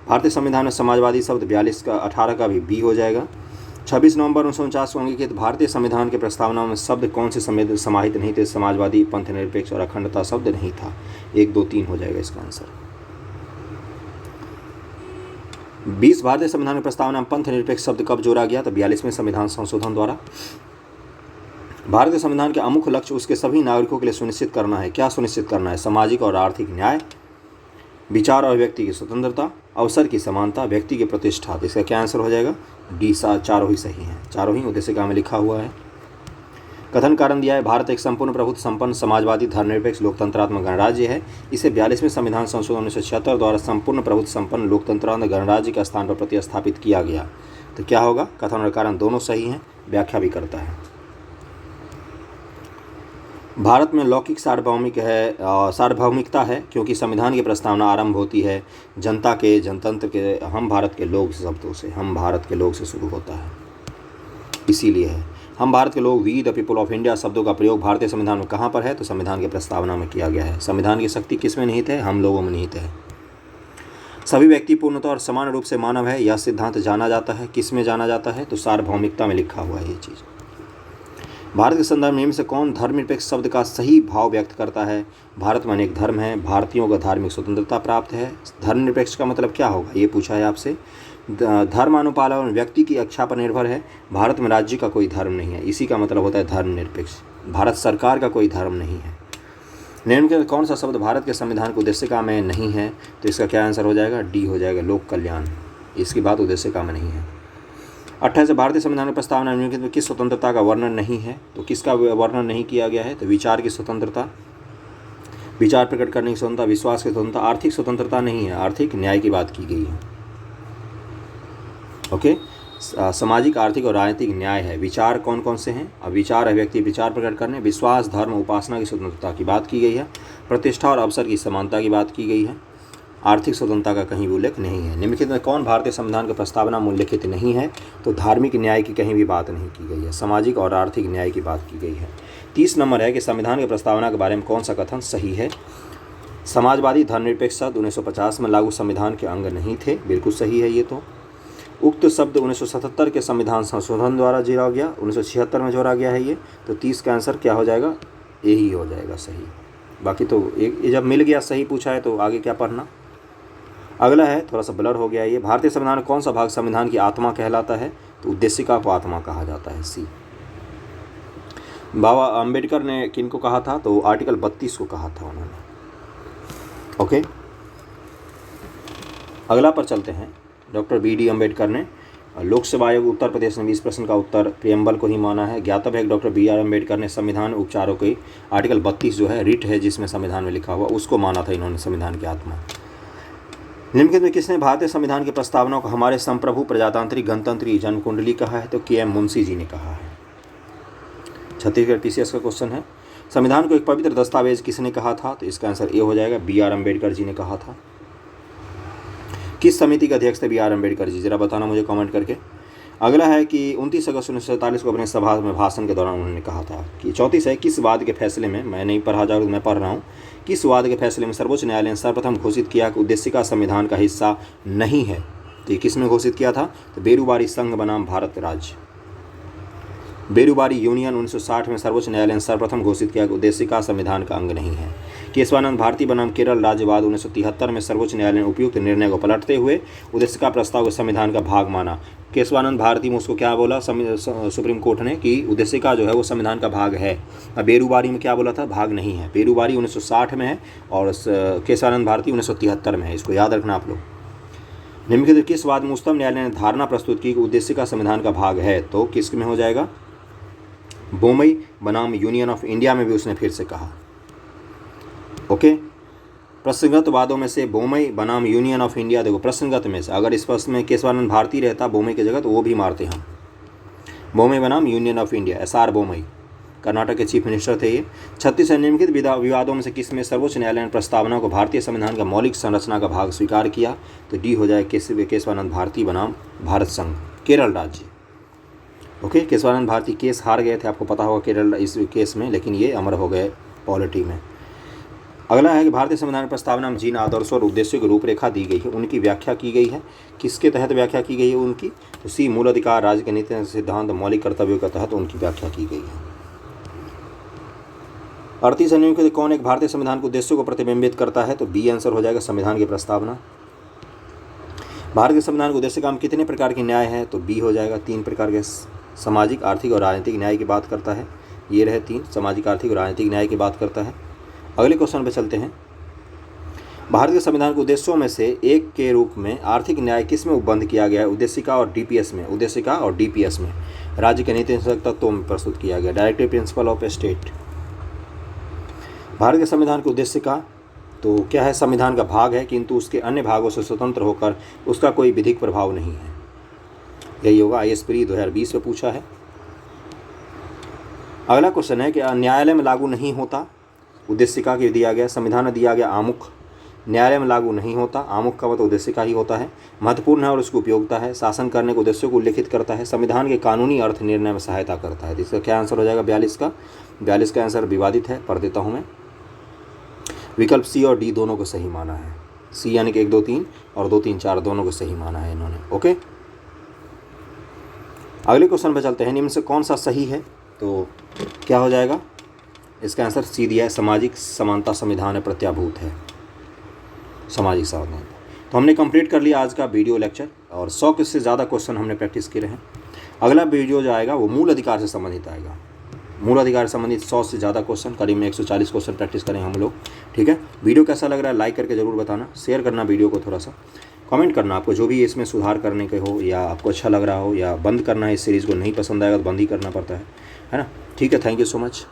भारतीय संविधान में समाजवादी शब्द 42 का 18 का भी बी हो जाएगा। 26 नवंबर 1949 को अंगीकृत भारतीय संविधान के प्रस्तावना में शब्द कौन से समाहित नहीं थे? समाजवादी, पंथ निरपेक्ष और अखंडता शब्द नहीं था। 1, 2, 3 हो जाएगा इसका आंसर। 20 भारतीय संविधान की प्रस्तावना में पंथ निरपेक्ष शब्द कब जोड़ा गया? तो 42वें संविधान संशोधन द्वारा। भारतीय संविधान के अमुख लक्ष्य उसके सभी नागरिकों के लिए सुनिश्चित करना है। क्या सुनिश्चित करना है? सामाजिक और आर्थिक न्याय, विचार और व्यक्ति की स्वतंत्रता, अवसर की समानता, व्यक्ति की प्रतिष्ठा। तो इसका क्या आंसर हो जाएगा? डी। चारों ही सही हैं, चारों ही उद्देश्य का में लिखा हुआ है। कथन कारण दिया है, भारत एक संपूर्ण प्रभुत्व संपन्न, समाजवादी, धर्मनिरपेक्ष, लोकतंत्रात्मक गणराज्य है। इसे 42वें संविधान संशोधन 1976 द्वारा संपूर्ण प्रभुत्व संपन्न लोकतंत्रात्मक गणराज्य के स्थान पर प्रतिस्थापित किया गया। तो क्या होगा? कथन और कारण दोनों सही हैं, व्याख्या भी करता है। भारत में लौकिक सार्वभौमिकता है क्योंकि संविधान की प्रस्तावना आरंभ होती है जनता के, जनतंत्र के, हम भारत के लोग शब्दों से, हम भारत के लोग से शुरू होता है, इसीलिए है। हम भारत के लोग, we the people of India शब्दों का प्रयोग भारतीय संविधान में कहाँ पर है? तो संविधान की प्रस्तावना में किया गया है। संविधान की शक्ति किस में निहित है? हम लोगों में निहित है। सभी व्यक्ति पूर्णतः और समान रूप से मानव है, यह सिद्धांत जाना जाता है। किस में जाना जाता है? तो सार्वभौमिकता में लिखा हुआ है ये चीज़। भारत के संदर्भ में से कौन धर्मनिरपेक्ष शब्द का सही भाव व्यक्त करता है? भारत में अनेक धर्म हैं, भारतीयों को धार्मिक स्वतंत्रता प्राप्त है। धर्मनिरपेक्ष का मतलब क्या होगा ये पूछा है आपसे। धर्म अनुपालन व्यक्ति की इच्छा पर निर्भर है। भारत में राज्य का कोई धर्म नहीं है, इसी का मतलब होता है धर्मनिरपेक्ष। भारत सरकार का कोई धर्म नहीं है। निम्न के कौन सा शब्द भारत के संविधान के उद्देश्य का में नहीं है? तो इसका क्या आंसर हो जाएगा? डी हो जाएगा, लोक कल्याण। इसकी बात उद्देश्य का में नहीं है। 28 भारतीय संविधान की प्रस्तावना निम्नलिखित में किस स्वतंत्रता का वर्णन नहीं है? तो किसका वर्णन नहीं किया गया है? तो विचार की स्वतंत्रता। विचार प्रकट करने की स्वतंत्रता, विश्वास की स्वतंत्रता, आर्थिक स्वतंत्रता नहीं है, आर्थिक न्याय की बात की गई है। ओके, सामाजिक, आर्थिक और राजनीतिक न्याय है। विचार कौन कौन से हैं? अब विचार है व्यक्ति विचार प्रकट करने, विश्वास, धर्म, उपासना की स्वतंत्रता की बात की गई है, प्रतिष्ठा और अवसर की समानता की बात की गई है, आर्थिक स्वतंत्रता का कहीं भी उल्लेख नहीं है। निम्नलिखित में कौन भारतीय संविधान की प्रस्तावना में उल्लेखित नहीं है? तो धार्मिक न्याय की कहीं भी बात नहीं की गई है, सामाजिक और आर्थिक न्याय की बात की गई है। 30 नंबर है कि संविधान की प्रस्तावना के बारे में कौन सा कथन सही है? समाजवादी धर्मनिरपेक्ष शब्द 1950 में लागू संविधान के अंग नहीं थे, बिल्कुल सही है ये तो। उक्त शब्द 1977 के संविधान संशोधन द्वारा जोड़ा गया, 1976 में जोड़ा गया है ये, तो 30 का आंसर क्या हो जाएगा? यही हो जाएगा सही। बाकी तो एक जब मिल गया सही पूछा है तो आगे क्या पढ़ना। अगला है, थोड़ा सा ब्लर हो गया ये, भारतीय संविधान में कौन सा भाग संविधान की आत्मा कहलाता है? तो उद्देशिका को आत्मा कहा जाता है, सी। बाबा अंबेडकर ने किनको कहा था? तो आर्टिकल 32 को कहा था उन्होंने। ओके, अगला पर चलते हैं। Doctor BD. अम्बेडकर ने लोक सेवा आयोग उत्तर प्रदेश ने 20 प्रश्न का उत्तर प्रियम्बल को ही माना है। ज्ञातव्य है कि डॉक्टर बी.आर. अम्बेडकर ने संविधान उपचारों के आर्टिकल 32 जो है रिट है जिसमें संविधान में लिखा हुआ, उसको माना था इन्होंने संविधान की आत्मा। निम्नलिखित में किसने भारतीय संविधान की प्रस्तावना को हमारे संप्रभु प्रजातांत्रिक गणतंत्री जन्म कुंडली कहा है? तो के.एम. मुंशी जी ने कहा है। छत्तीसगढ़ पीसीएस का क्वेश्चन है, संविधान को एक पवित्र दस्तावेज किसने कहा था? तो इसका आंसर ए हो जाएगा, बी.आर. अम्बेडकर जी ने कहा था। किस समिति के अध्यक्ष थे बी.आर. अम्बेडकर जी? जरा बताना मुझे कमेंट करके। अगला है कि 29 अगस्त 1947 को अपने सभा में भाषण के दौरान उन्होंने कहा था कि 34 है, किस वाद के फैसले में, मैं नहीं पढ़ा जाऊँ मैं पढ़ रहा हूँ, किस वाद के फैसले में सर्वोच्च न्यायालय ने सर्वप्रथम घोषित किया कि उद्देशिका संविधान का हिस्सा नहीं है? तो ये किसने घोषित किया था? तो बेरूबारी संघ बनाम भारत राज्य, बेरूबारी यूनियन 1960 में सर्वोच्च न्यायालय ने सर्वप्रथम घोषित किया कि उद्देशिका संविधान का अंग नहीं है। केशवानंद भारती बनाम केरल राज्यवाद 1973 में सर्वोच्च न्यायालय ने उपयुक्त निर्णय को पलटते हुए उद्देशिका प्रस्ताव को संविधान का भाग माना। केशवानंद भारती में उसको क्या बोला सुप्रीम कोर्ट ने कि उद्देशिका जो है वो संविधान का भाग है। अब बेरूबारी में क्या बोला था? भाग नहीं है। बेरूबारी 1960 में है और केशवानंद भारती 1973 में है, इसको याद रखना आप लोग। निम्नलिखित किस वाद में उच्चतम न्यायालय ने धारणा प्रस्तुत की कि उद्देशिका संविधान का भाग है? तो किस में हो जाएगा? बोमई बनाम यूनियन ऑफ इंडिया में भी उसने फिर से कहा। ओके, प्रश्नगत वादों में से बोमई बनाम यूनियन ऑफ इंडिया, देखो प्रश्नगत में से अगर इस प्रश्न में केशवानंद भारती रहता बोमई की जगह तो वो भी मारते हम। बोमई बनाम union of India, SR. Bommai Karnataka के चीफ मिनिस्टर थे ये। 36 निम्नलिखित विवादों में से किसमें सर्वोच्च न्यायालय ने प्रस्तावना को भारतीय संविधान का मौलिक संरचना का भाग स्वीकार किया? तो डी हो जाए केशवानंद भारती बनाम भारत संघ, केरल राज्य। ओके, केशवानंद भारती केस हार गए थे, आपको पता होगा केरल इस केस में, लेकिन ये अमर हो गए पॉलिटी में। अगला है कि भारतीय संविधान प्रस्तावना में जिन आदर्शों और उद्देश्यों की रूपरेखा दी गई है उनकी व्याख्या की गई है, किसके तहत व्याख्या की गई है उनकी? तो सी मूल अधिकार, राज्य के नीति सिद्धांत, मौलिक कर्तव्यों के तहत उनकी व्याख्या की गई है। 38 निम्न कौन एक भारतीय संविधान के उद्देश्यों को प्रतिबिंबित करता है? तो बी आंसर हो जाएगा, संविधान की प्रस्तावना। भारत के संविधान के उद्देश्य का कितने प्रकार के न्याय है? तो बी हो जाएगा, 3 प्रकार के, सामाजिक, आर्थिक और राजनीतिक न्याय की बात करता है। ये रहे 3, सामाजिक, आर्थिक और राजनीतिक न्याय की बात करता है। अगले क्वेश्चन पे चलते हैं। भारत के संविधान के उद्देश्यों में से एक के रूप में आर्थिक न्याय किस में उपबंध किया गया है? उद्देशिका और डीपीएस में, उद्देशिका और डीपीएस में राज्य के नीति तत्वों में प्रस्तुत किया गया, directive principle of A state. Bharat के संविधान के उद्देशिका तो क्या है? संविधान का भाग है किंतु उसके अन्य भागों से स्वतंत्र होकर उसका कोई विधिक प्रभाव नहीं है। यही होगा, IAS प्री 2020 में पूछा है। अगला क्वेश्चन है कि न्यायालय में लागू नहीं होता, उद्देशिका के दिया गया, संविधान में दिया गया आमुख, न्यायालय में लागू नहीं होता, आमुख का मतलब उद्देशिका ही होता है, महत्वपूर्ण है और उसकी उपयोगिता है, शासन करने के उद्देश्यों को उल्लेखित करता है, संविधान के कानूनी अर्थ निर्णय में सहायता करता है। इसका क्या आंसर हो जाएगा? 42 का आंसर विवादित है, पढ़ देता हूँ मैं। विकल्प सी और डी दोनों को सही माना है। सी यानी कि 1, 2, 3 और 2, 3, 4 दोनों को सही माना है इन्होंने। ओके, अगले क्वेश्चन पर चलते हैं। निम्न से कौन सा सही है? तो क्या हो जाएगा? इसका आंसर सी दिया है, सामाजिक समानता संविधान में प्रत्याभूत है, सामाजिक समानता। तो हमने कंप्लीट कर लिया आज का वीडियो लेक्चर और 100 से ज़्यादा क्वेश्चन हमने प्रैक्टिस किए हैं। अगला वीडियो जो आएगा वो मूल अधिकार से संबंधित आएगा। मूल अधिकार से संबंधित 100 से ज़्यादा क्वेश्चन, करीब में 140 क्वेश्चन प्रैक्टिस करें हम लोग। ठीक है, वीडियो कैसा लग रहा है लाइक करके ज़रूर बताना, शेयर करना वीडियो को, थोड़ा सा कमेंट करना आपको जो भी इसमें सुधार करने के हो, या आपको अच्छा लग रहा हो, या बंद करना है इस सीरीज़ को, नहीं पसंद आएगा तो बंद ही करना पड़ता है ना। ठीक है, थैंक यू सो मच।